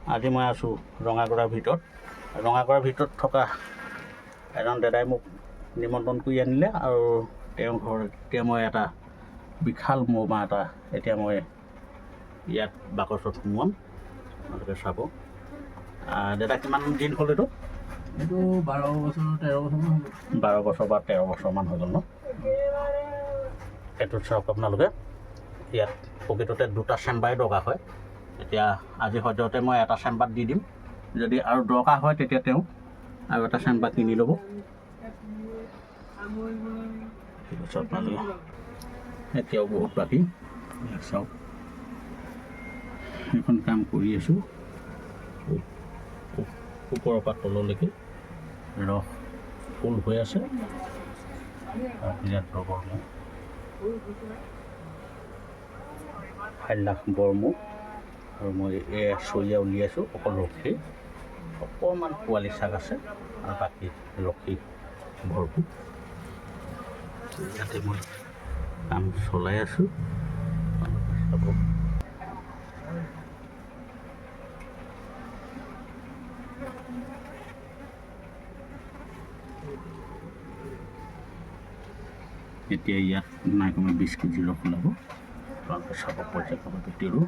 আজি মই আছোঁ ৰঙাগড়াৰ ভিতৰত থকা এজন দাদাই মোক নিমন্ত্ৰণ কৰি আনিলে আৰু তেওঁৰ ঘৰ এতিয়া মই এটা বিশাল মৌমা এটা এতিয়া মই ইয়াত বাকচত সোমোৱাম, আপোনালোকে চাব। দাদা কিমান দিন হ'ল এইটো? এইটো 12 বছৰ 13 বছৰমান হ'ল। 12 বছৰ বা 13 বছৰমান হৈ গ'ল ন? এইটোত চাওক আপোনালোকে, ইয়াত প্ৰকৃততে দুটা চেম্বাৰে দৰকাৰ হয়। এতিয়া আজি সদ্যহতে মই এটা চেম্বাৰ দি দিম, যদি আৰু দৰকাৰ হয় তেতিয়া তেওঁ আৰু এটা চেম্বাৰ কিনি ল'ব। ঠিক আছে আপোনালোকে, এতিয়াও বহুত বাকী চাওক। সেইখন কাম কৰি আছোঁ ওপৰৰ পৰা তললৈকে, ৰস ফুল হৈ আছে। বিৰাট ৰবৰ মৌ, 4 লাখ বৰ মৌ। আৰু মই চৰিয়া উলিয়াইছোঁ অকল ৰখি, অকণমান পোৱালি চাক আছে আৰু বাকী ৰখি ভৰপূৰ। ইয়াতে মই কাম চলাই আছোঁ। চাব এতিয়া ইয়াত নাই কমে 20 কেজি ৰস ওলাব। আপোনালোকে চাব পৰ্যায়ক্ৰমে ভিতৰো